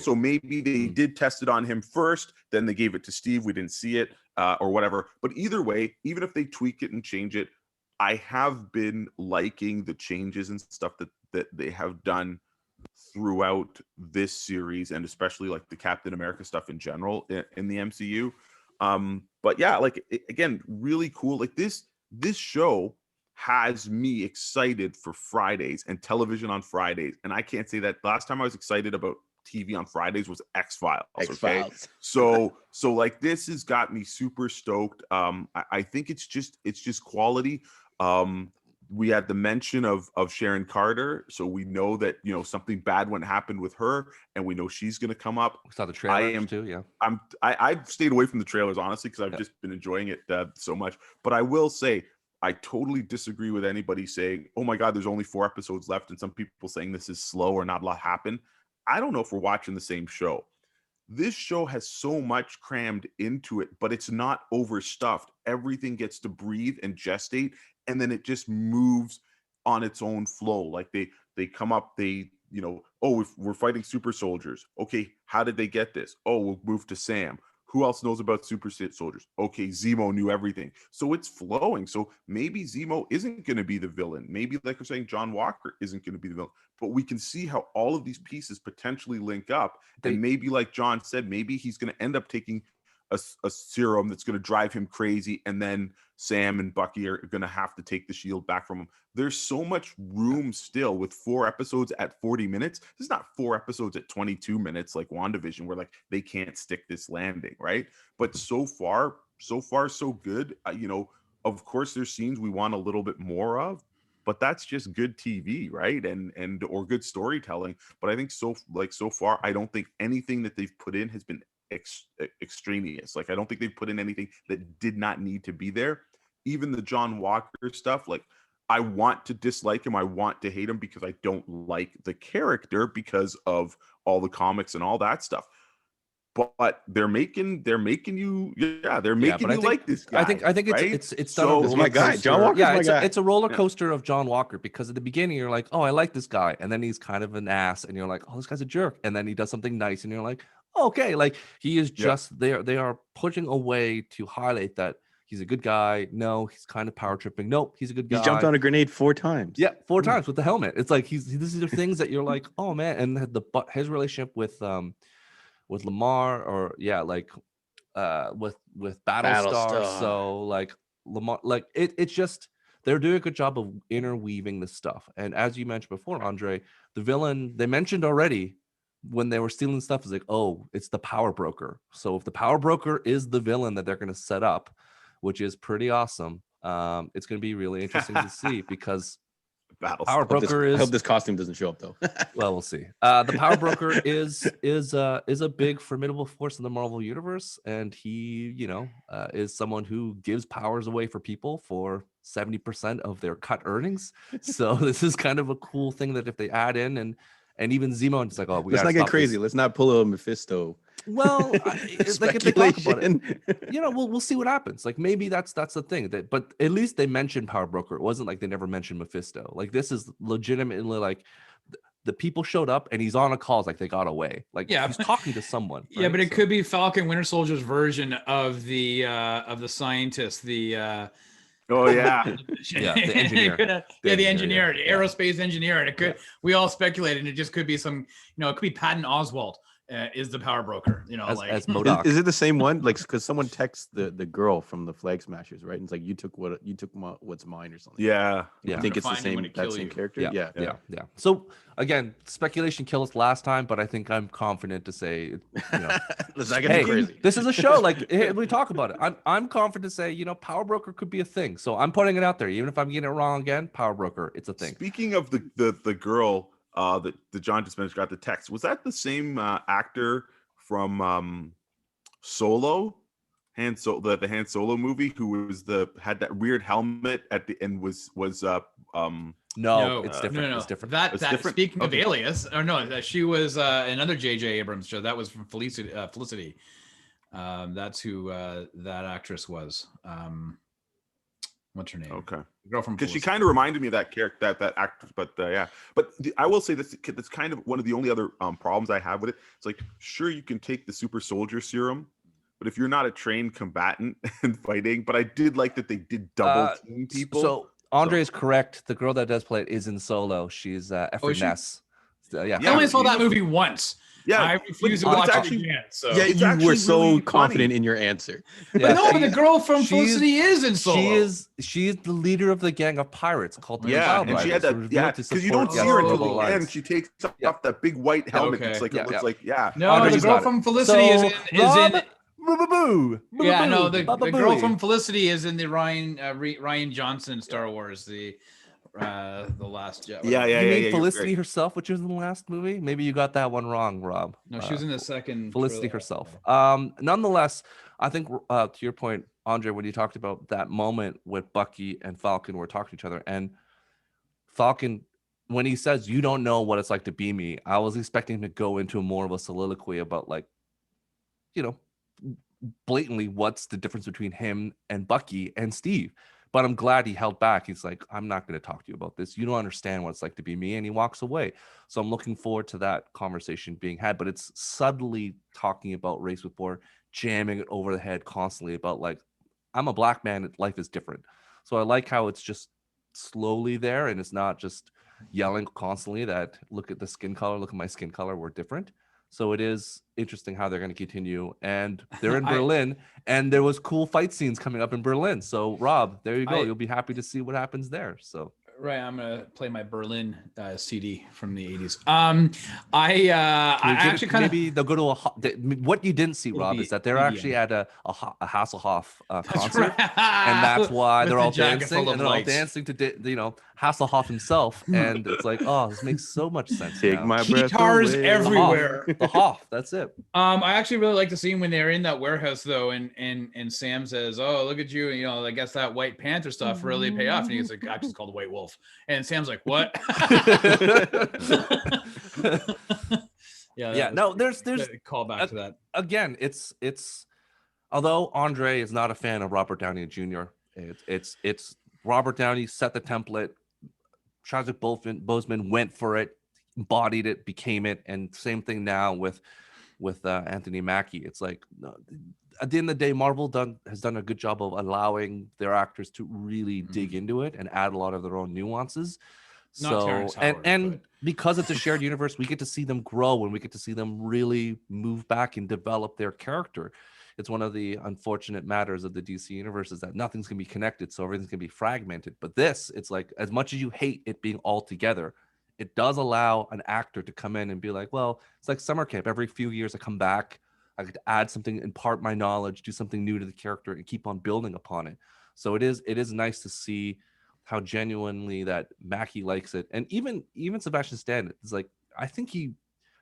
so maybe they did test it on him first, then they gave it to Steve. We didn't see it or whatever. But either way, even if they tweak it and change it, I have been liking the changes and stuff that they have done throughout this series, and especially like the Captain America stuff in general in the MCU. But yeah, like again, really cool. Like this show has me excited for Fridays and television on Fridays. And I can't say that last time I was excited about TV on Fridays was X-Files. Okay? So like this has got me super stoked. I think it's just quality. We had the mention of Sharon Carter, so we know that something bad happened with her, and we know she's going to come up. We saw the trailers too. Yeah, I've stayed away from the trailers honestly because I've just been enjoying it so much. But I will say I totally disagree with anybody saying, "Oh my God, there's only 4 episodes left," and some people saying this is slow or not a lot happened. I don't know if we're watching the same show. This show has so much crammed into it, but it's not overstuffed. Everything gets to breathe and gestate, and then it just moves on its own flow. Like they come up, we're fighting super soldiers. Okay, how did they get this? Oh, we'll move to Sam. Who else knows about super soldiers? Okay, Zemo knew everything. So it's flowing. So maybe Zemo isn't going to be the villain. Maybe, like we're saying, John Walker isn't going to be the villain. But we can see how all of these pieces potentially link up. And maybe, like John said, maybe he's going to end up taking a serum that's going to drive him crazy, and then Sam and Bucky are going to have to take the shield back from him. There's so much room still with 4 episodes at 40 minutes. This is not 4 episodes at 22 minutes like WandaVision, where like they can't stick this landing, right? But so far so good. Of course there's scenes we want a little bit more of, but that's just good TV, right? And or good storytelling. But I think so far, I don't think anything that they've put in has been extraneous. Like I don't think they've put in anything that did not need to be there. Even the John Walker stuff, like I want to dislike him, I want to hate him because I don't like the character because of all the comics and all that stuff. But they're making you like this guy. I think right? it's done. So, this is my guy. John Walker's my guy. It's a roller coaster of John Walker, because at the beginning you're like, oh, I like this guy, and then he's kind of an ass, and you're like, oh, this guy's a jerk, and then he does something nice, and you're like, okay, like he is just there. They are pushing a way to highlight that he's a good guy. No, he's kind of power tripping. Nope, he's a good guy. He jumped on a grenade 4 times. Yeah, 4 times with the helmet. It's like these are things that you're like, oh man. And his relationship with Lamar, or with Battlestar. So like Lamar, like it's just they're doing a good job of interweaving this stuff. And as you mentioned before, Andre, the villain they mentioned already. when they were stealing stuff, it's like, oh, it's the power broker. So if the power broker is the villain that they're going to set up, which is pretty awesome, it's going to be really interesting to see, because power broker I is. hope this costume doesn't show up though. Well, we'll see. The power broker is a big formidable force in the Marvel universe, and he, is someone who gives powers away for people for 70% of their cut earnings. So this is kind of a cool thing that if they add in, and even Zemo, it's like, oh, Let's not get crazy. Let's not pull a Mephisto. Well, it's like if they talk about it, we'll see what happens. Like maybe that's the thing. But at least they mentioned power broker. It wasn't like they never mentioned Mephisto. Like this is legitimately like the people showed up and he's on a call. It's like they got away. Like he's talking to someone. Right? Yeah, but it could be Falcon Winter Soldier's version of the scientist, the Oh yeah, the engineer. The engineer, the aerospace engineer. And it could. We all speculated, and it just could be some. It could be Patton Oswalt is the power broker. As MODOK. Is it the same one? Like, because someone texts the girl from the Flag Smashers, right? And it's like you took what's mine or something. yeah. I think it's the same character. Yeah. So again, speculation killed us last time, but I think I'm confident to say, Let's not get too crazy. This is a show. Like we talk about it. I'm confident to say, power broker could be a thing. So I'm putting it out there, even if I'm getting it wrong again. Power broker, it's a thing. Speaking of the girl that the John just mentioned got the text, was that the same actor from Solo? The Han Solo movie, who had that weird helmet at the end, was No, it's different. No. It's different. That different? Speaking of Alias, she was another J.J. Abrams show. That was from Felicity. That's who that actress was. What's her name? Okay. The girl from because she Felicity. kind of reminded me of that character, that actress. But yeah, but I will say that's kind of one of the only other problems I have with it. It's like, sure, you can take the super soldier serum, but if you're not a trained combatant and fighting, but I did like that they did double team people. So Andre is correct. The girl that does play it is in Solo. She's Efren Ness. I only saw that movie once. Yeah, I refuse to watch it again. So you were so confident in your answer. Yeah, but the girl from Felicity is in Solo. She is the leader of the gang of pirates called the and she had that. Yeah, because you don't see her until the end. She takes off that big white helmet. Okay. It's like it looks like No, Andre's the girl got it. from Felicity is in. Yeah, no, the Boo-boo-boo. girl from Felicity is in the Ryan Johnson Star Wars, the last Jet. You mean Felicity herself, which was in the last movie? Maybe you got that one wrong, Rob. No, she was in the second. Felicity herself. Nonetheless, I think to your point, Andre, when you talked about that moment with Bucky and Falcon were talking to each other, and Falcon, when he says, "You don't know what it's like to be me," I was expecting him to go into more of a soliloquy about, like, blatantly what's the difference between him and Bucky and Steve. But I'm glad he held back. He's like, I'm not going to talk to you about this. You don't understand what it's like to be me. And he walks away. So I'm looking forward to that conversation being had. But it's subtly talking about race with war, jamming it over the head constantly about, like, I'm a black man. Life is different. So I like how it's just slowly there. And it's not just yelling constantly that, look at the skin color, look at my skin color, we're different. So it is interesting how they're going to continue. And they're in Berlin, and there was cool fight scenes coming up in Berlin. So Rob, there you go. You'll be happy to see what happens there. So right, I'm gonna play my Berlin CD from the 80s. I actually kind of maybe they'll go to what you didn't see, Rob, is that they're actually at a Hasselhoff concert, and that's why they're all dancing, and they're all dancing to Hasselhoff himself, and it's like, oh, this makes so much sense. Take my breath guitars away. everywhere. The Hoff, that's it. I actually really like the scene when they're in that warehouse though, and Sam says, "Oh, look at you! I guess that White Panther stuff really paid off." And he's like, "I'm just called White Wolf." And Sam's like, "What?" There's a call back to that. Again, it's although Andre is not a fan of Robert Downey Jr., it's Robert Downey set the template. Chadwick Boseman went for it, embodied it, became it, and same thing now with Anthony Mackie. It's like, at the end of the day, Marvel has done a good job of allowing their actors to really dig into it and add a lot of their own nuances. Because it's a shared universe, we get to see them grow, and we get to see them really move back and develop their character. It's one of the unfortunate matters of the DC universe is that nothing's going to be connected, so everything's going to be fragmented. But this, it's like, as much as you hate it being all together, it does allow an actor to come in and be like, well, it's like summer camp. Every few years I come back, I could add something, impart my knowledge, do something new to the character, and keep on building upon it. So it is nice to see how genuinely that Mackie likes it, and even Sebastian Stan is like, I think he,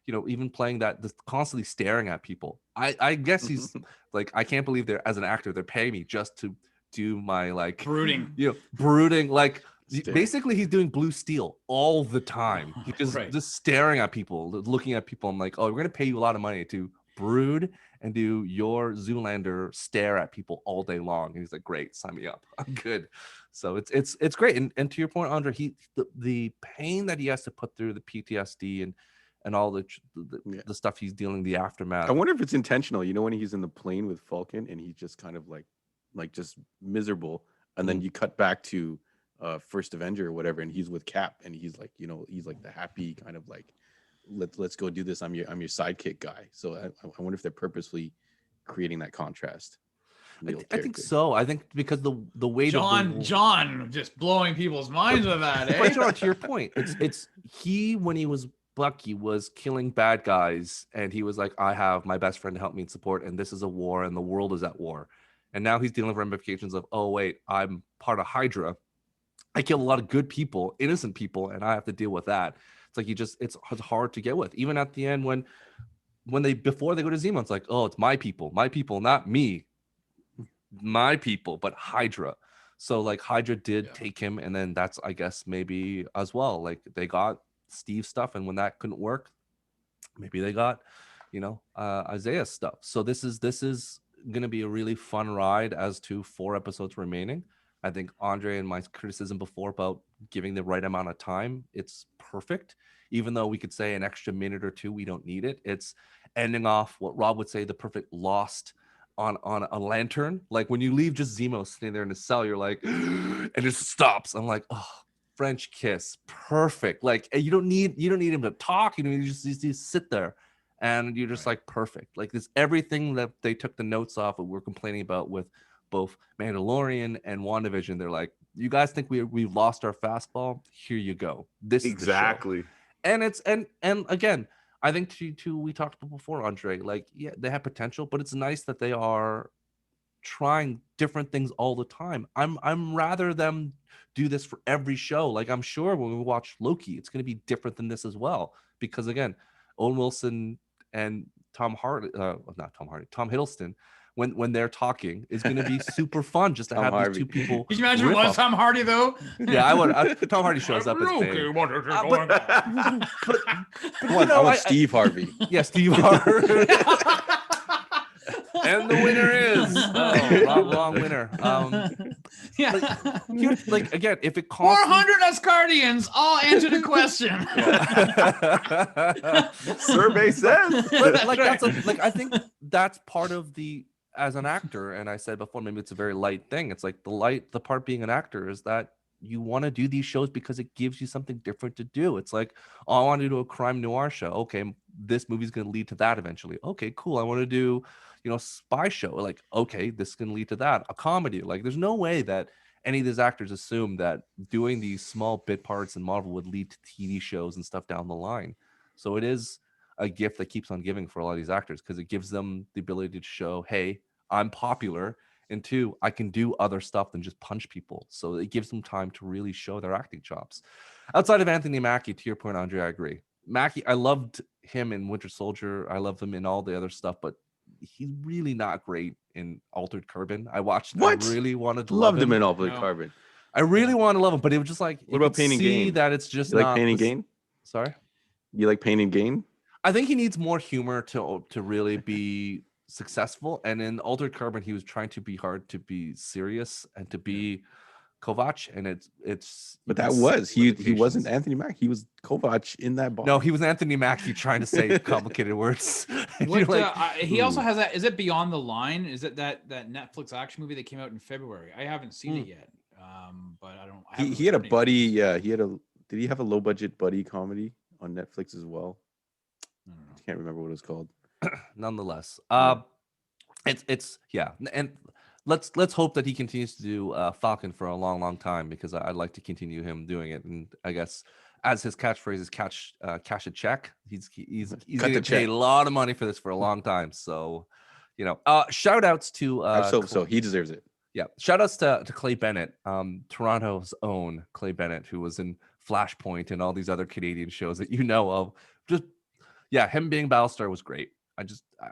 even playing that, just constantly staring at people. I guess he's like, I can't believe they're, as an actor, they're paying me just to do my like Brooding. Brooding, like Stare. basically he's doing Blue Steel all the time. He's just Right. just staring at people, looking at people. I'm like, oh, we're gonna pay you a lot of money to brood and do your Zoolander stare at people all day long. And he's like, great, sign me up. I'm good. So it's great. And to your point, Andre, the pain that he has to put through, the PTSD and all the stuff he's dealing, the aftermath. I wonder if it's intentional. When he's in the plane with Falcon and he's just kind of like just miserable, and then you cut back to First Avenger or whatever, and he's with Cap, and he's like, he's like the happy kind of like, let's go do this. I'm your sidekick guy. So I wonder if they're purposely creating that contrast. I think so. I think because the way John just blowing people's minds with that. But Eh? John, to your point, it's he, when he was Bucky, was killing bad guys, and he was like, I have my best friend to help me and support, and this is a war, and the world is at war. And now he's dealing with ramifications of, oh wait, I'm part of Hydra. I killed a lot of good people, innocent people, and I have to deal with that. It's like it's hard to get with. Even at the end when before they go to Zemo, it's like, oh, it's my people, not me, my people, but Hydra. So like Hydra did take him, and then that's, I guess, maybe as well, like they got Steve's stuff, and when that couldn't work, maybe they got Isaiah's stuff. So this is gonna be a really fun ride as to 4 episodes remaining. I think Andre and my criticism before about giving the right amount of time, it's perfect. Even though we could say an extra minute or two, we don't need it. It's ending off what Rob would say, the perfect Lost on a lantern. Like when you leave just Zemo sitting there in the cell, you're like, and it just stops. I'm like, oh, French kiss, perfect. Like you don't need him to talk. You just sit there, and you're just like perfect. Like this, everything that they took the notes off of, we're complaining about with both Mandalorian and WandaVision. They're like, you guys think we've lost our fastball? Here you go. This exactly. is the show. And it's and again, I think to we talked about before, Andre, like, yeah, they have potential, but it's nice that they are trying different things all the time. I'm rather them do this for every show. Like I'm sure when we watch Loki, it's going to be different than this as well, because again, Owen Wilson and Tom Hiddleston, when they're talking, is going to be super fun just to have Harvey. these two people. Could you imagine it was Tom Hardy though? Yeah, I would. Tom Hardy shows up as Bane. But I want Steve Harvey. Yeah, Steve Harvey. And the winner is wrong winner. Yeah. Like again, if it costs 400 Asgardians all answered a question. Survey says. But like I think that's part of the, as an actor, and I said before, maybe it's a very light thing. It's like the part being an actor is that you want to do these shows because it gives you something different to do. It's like, oh, I want to do a crime noir show. Okay, this movie's going to lead to that eventually. Okay, cool. I want to do, spy show. Like, okay, this can lead to that. A comedy. Like, there's no way that any of these actors assume that doing these small bit parts in Marvel would lead to TV shows and stuff down the line. So it is a gift that keeps on giving for a lot of these actors, because it gives them the ability to show, hey, I'm popular. And 2, I can do other stuff than just punch people. So it gives them time to really show their acting chops. Outside of Anthony Mackie, to your point, Andre, I agree. Mackie, I loved him in Winter Soldier. I love him in all the other stuff, but he's really not great in Altered Carbon. I watched. What? I really wanted to Loved love him in Altered No. Carbon. I really want to love him, but it was just like, What about Pain and see Gain? that it's just You like not Pain and the- Gain? Sorry, You like Pain and Gain? I think he needs more humor to really be successful. And in Altered Carbon, he was trying to be hard to be serious and to be Kovac, and it's. But you that can was see he wasn't limitations. Anthony Mackie. He was Kovac in that box. No, he was Anthony Mackie trying to say complicated words. And you're What, like, he also has that. Is it Beyond the Line? Is it that Netflix action movie that came out in February? I haven't seen it yet. But I don't. I haven't He had a heard anything. buddy. Yeah, did he have a low budget buddy comedy on Netflix as well? I don't know. I can't remember what it was called. nonetheless, Yeah. it's yeah, and let's hope that he continues to do Falcon for a long time, because I'd like to continue him doing it. And I guess as his catchphrase is cash a check. He's Cut gonna the get paid check. a lot of money for this for a long time. So, shout outs to So he deserves it. yeah, shout outs to Clay Bennett, Toronto's own Clay Bennett, who was in Flashpoint and all these other Canadian shows that you know of. Just him being Battlestar was great.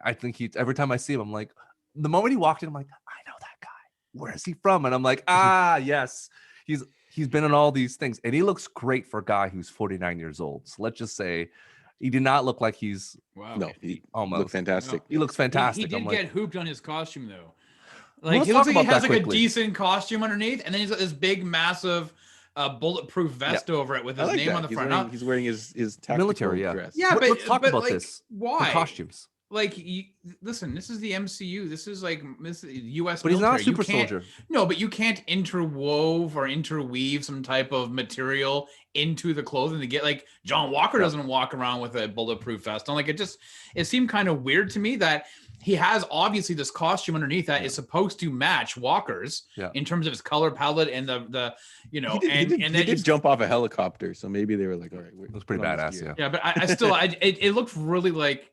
I think every time I see him, I'm like, the moment he walked in, I'm like, I know that guy. Where is he from? And I'm like, yes, he's been in all these things, and he looks great for a guy who's 49 years old. So let's just say he did not look like he's No, he almost looked fantastic. He looks fantastic. He did get hooped on his costume though. Like let's he looks talk like he about has that like a quickly. decent costume underneath, and then he's got this big, massive, bulletproof vest over it with his name on the front. He's wearing his tactical military dress. Yeah, but let's talk about like, this. Why The costumes. Like, listen, this is the MCU. This is like U.S. But he's not a military. super soldier. No, but you can't interweave some type of material into the clothing to get like John Walker doesn't walk around with a bulletproof vest on. Like it seemed kind of weird to me that he has obviously this costume underneath that is supposed to match Walker's in terms of his color palette and the he did jump off a helicopter, so maybe they were like, all right, it was pretty badass. Yeah, but I still it looked really like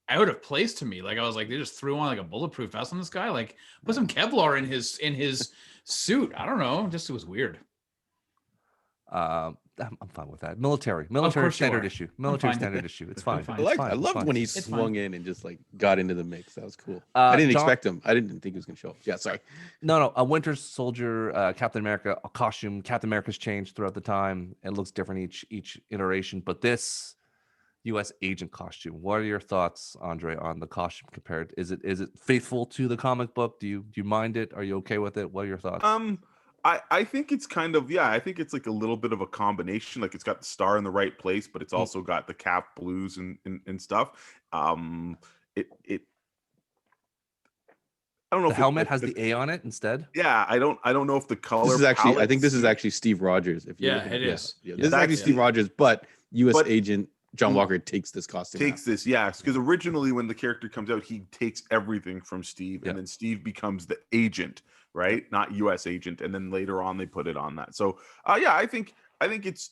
out of place to me. Like I was like, they just threw on like a bulletproof vest on this guy. Like put some Kevlar in his suit. I don't know. Just it was weird. I'm fine with that. Military standard issue. Military standard issue. It's fine. I loved when he swung in and just like got into the mix. That was cool. I didn't expect him. I didn't think he was gonna show up. Yeah, sorry. No. A Winter Soldier, Captain America, a costume. Captain America's changed throughout the time. It looks different each iteration. But this U.S. agent costume. What are your thoughts, Andre, on the costume compared? Is it faithful to the comic book? Do you mind it? Are you okay with it? What are your thoughts? I think it's kind of I think it's like a little bit of a combination. Like it's got the star in the right place, but it's also got the cap blues and stuff. I don't know. The helmet has the A on it instead. Yeah, I don't know if the color. This is actually, I think this is actually Steve Rogers. If you it is. Yeah, this is actually Steve Rogers, but U.S. agent John Walker takes this costume. Because originally when the character comes out, he takes everything from Steve, and then Steve becomes the agent, right? Not U.S. agent, and then later on they put it on that. So, I think it's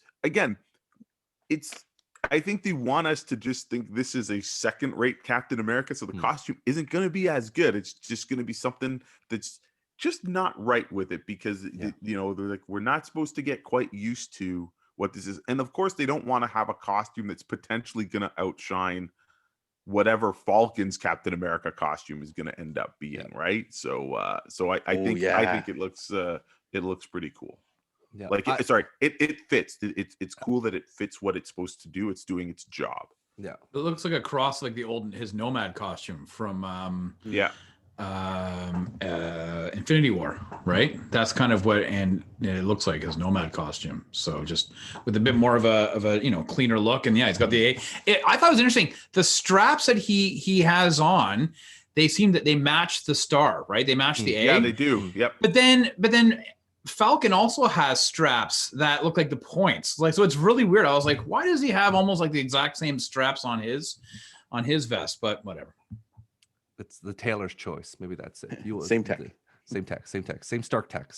I think they want us to just think this is a second-rate Captain America, so the costume isn't going to be as good. It's just going to be something that's just not right with it because they're like we're not supposed to get quite used to what this is. And of course they don't want to have a costume that's potentially going to outshine whatever Falcon's Captain America costume is going to end up being, right? So I think it looks pretty cool. Yeah. Like it fits. It's cool that it fits what it's supposed to do. It's doing its job. Yeah. It looks like a cross like his Nomad costume from Infinity War, right? That's kind of what it looks like his Nomad costume. So just with a bit more of a cleaner look, and he's got I thought it was interesting. The straps that he has on, they seem that they match the star, right? They match the A. Yeah, they do. Yep. But then Falcon also has straps that look like the points. So it's really weird. I was like, why does he have almost like the exact same straps on his vest? But whatever. It's the tailor's choice. Maybe that's it. Same tech. Same Stark tech.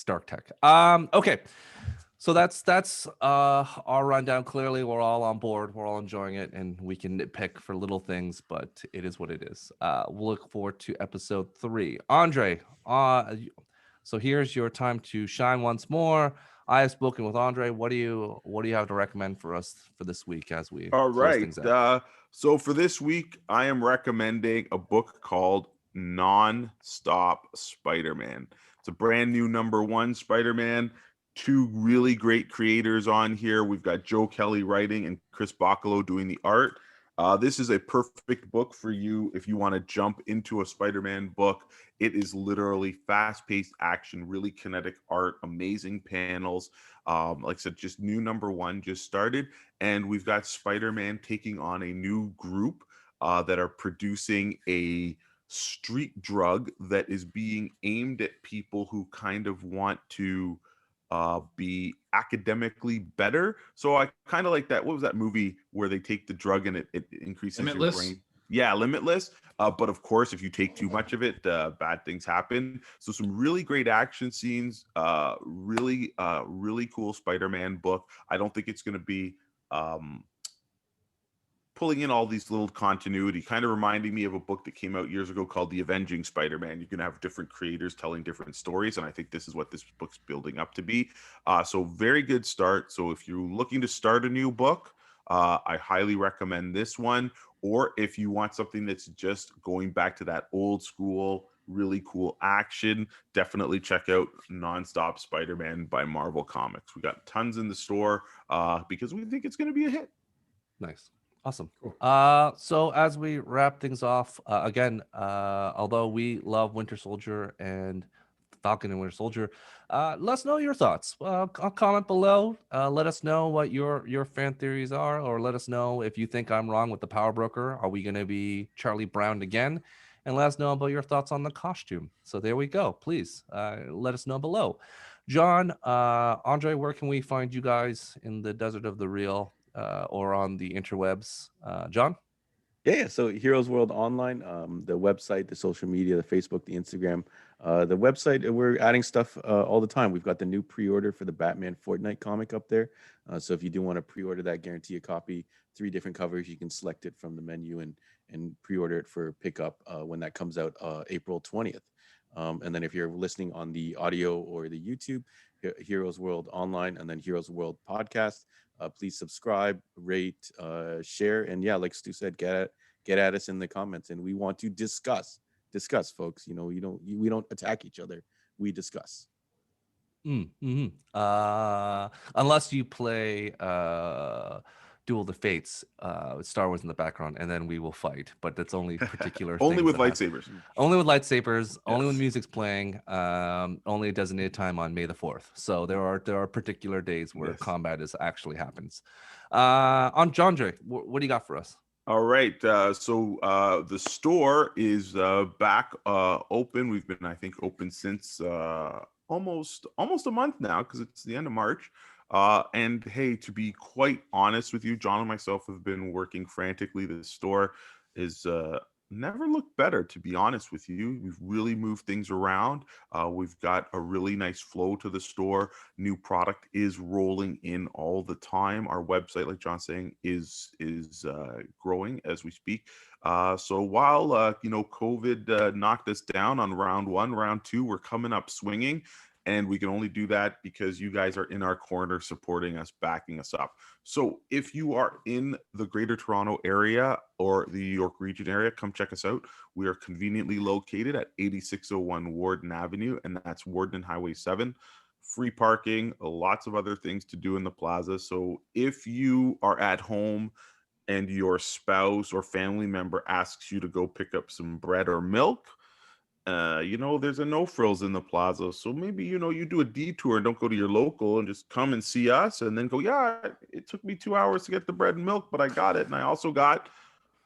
Okay. So that's our rundown. Clearly, we're all on board. We're all enjoying it, and we can nitpick for little things, but it is what it is. We'll look forward to episode 3. Andre, so here's your time to shine once more. I have spoken with Andre. What do you have to recommend for us for this week as we all close right? Things out? So for this week, I am recommending a book called Non-Stop Spider-Man. It's a brand new #1 Spider-Man. 2 really great creators on here. We've got Joe Kelly writing and Chris Boccolo doing the art. This is a perfect book for you if you want to jump into a Spider-Man book. It is literally fast-paced action, really kinetic art, amazing panels. Like I said, just new #1 just started. And we've got Spider-Man taking on a new group that are producing a street drug that is being aimed at people who kind of want to be academically better. So I kind of like that. What was that movie where they take the drug and it increases your brain? Yeah, limitless. But of course, if you take too much of it, bad things happen. So some really great action scenes. Really cool Spider-Man book. I don't think it's going to be pulling in all these little continuity, kind of reminding me of a book that came out years ago called The Avenging Spider-Man. You can have different creators telling different stories, and I think this is what this book's building up to be. So very good start. So if you're looking to start a new book, I highly recommend this one. Or if you want something that's just going back to that old school, really cool action, definitely check out Nonstop Spider-Man by Marvel Comics. We got tons in the store because we think it's going to be a hit. Nice. Awesome. So as we wrap things off, again, although we love Winter Soldier and Falcon and Winter Soldier, let us know your thoughts. Comment below. Let us know what your fan theories are, or let us know if you think I'm wrong with the Power Broker. Are we going to be Charlie Brown again? And let us know about your thoughts on the costume. So there we go. Please let us know below. John, Andre, where can we find you guys in the desert of the real? Or on the interwebs. John? Yeah. So Heroes World Online, the website, the social media, the Facebook, the Instagram, the website. We're adding stuff all the time. We've got the new pre-order for the Batman Fortnite comic up there. So if you do want to pre-order that, guarantee a copy. 3 different covers. You can select it from the menu and pre-order it for pickup when that comes out April 20th. And then if you're listening on the audio or the YouTube, Heroes World Online, and then Heroes World Podcast. Please subscribe, rate, share, and yeah, like Stu said, get at us in the comments, and we want to discuss, folks. You know, we don't attack each other, we discuss. Unless you play Duel of the Fates, Star Wars in the background, and then we will fight. But that's only particular. Only with things lightsabers. Only with lightsabers. Yes. Only when music's playing. Only a designated time on May the 4th. So there are particular days where combat actually happens. On Jandre, what do you got for us? All right. So the store is back open. We've been, I think, open since almost a month now, because it's the end of March. And hey, to be quite honest with you, John and myself have been working frantically. The store is never looked better, to be honest with you. We've really moved things around. We've got a really nice flow to the store. New product is rolling in all the time. Our website, like John's saying, is growing as we speak. So while COVID knocked us down on round 1, round 2, we're coming up swinging. And we can only do that because you guys are in our corner, supporting us, backing us up. So if you are in the Greater Toronto area or the York Region area, come check us out. We are conveniently located at 8601 Warden Avenue, and that's Warden and Highway 7. Free parking, lots of other things to do in the plaza. So if you are at home and your spouse or family member asks you to go pick up some bread or milk, there's a no frills in the plaza. So maybe, you do a detour and don't go to your local and just come and see us and then go, yeah, it took me 2 hours to get the bread and milk, but I got it. And I also got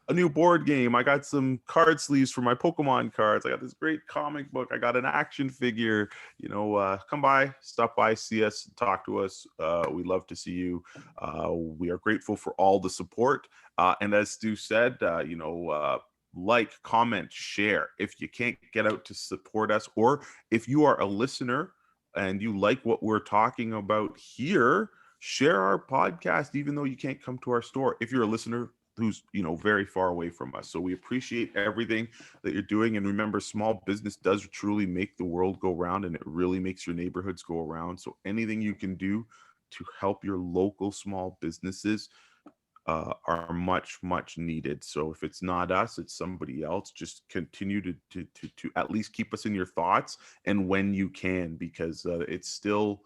a new board game. I got some card sleeves for my Pokemon cards. I got this great comic book. I got an action figure. Come by, stop by, see us, talk to us. We love to see you. We are grateful for all the support. And as Stu said, like, comment, share. If you can't get out to support us, or if you are a listener and you like what we're talking about here, share our podcast, even though you can't come to our store, if you're a listener who's very far away from us. So we appreciate everything that you're doing. And remember, small business does truly make the world go round, and it really makes your neighborhoods go around. So anything you can do to help your local small businesses are much needed. So if it's not us, it's somebody else. Just continue to at least keep us in your thoughts, and when you can, because it's still,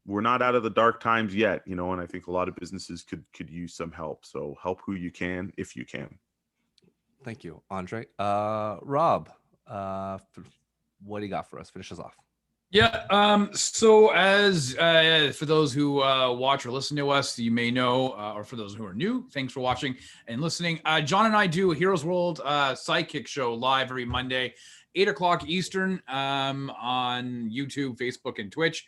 we're not out of the dark times yet, and I think a lot of businesses could use some help. So help who you can, if you can. Thank you, Andre. Rob, what do you got for us? Finish us off. Yeah. So as for those who watch or listen to us, you may know, or for those who are new, thanks for watching and listening. John and I do a Heroes World Sidekick show live every Monday, 8 o'clock Eastern, on YouTube, Facebook, and Twitch.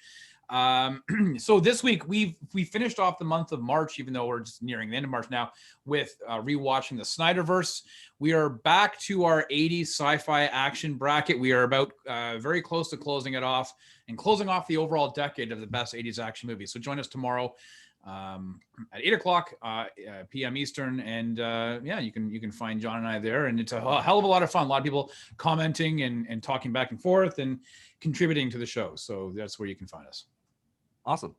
So this week we finished off the month of March, even though we're just nearing the end of March now, with rewatching the Snyderverse. We are back to our 80s sci-fi action bracket. We are about very close to closing it off and closing off the overall decade of the best 80s action movies. So join us tomorrow at 8:00 p.m. Eastern, and you can find John and I there, and it's a hell of a lot of fun. A lot of people commenting and talking back and forth and contributing to the show. So that's where you can find us. Awesome.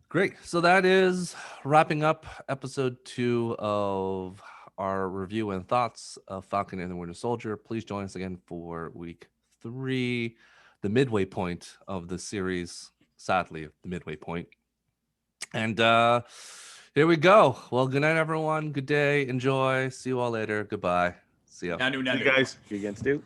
Great. So that is wrapping up episode 2 of our review and thoughts of Falcon and the Winter Soldier. Please join us again for week 3, the midway point of the series. Sadly, the midway point. And here we go. Well, good night, everyone. Good day. Enjoy. See you all later. Goodbye. See ya. Nanu. See you guys. See you again, Stu.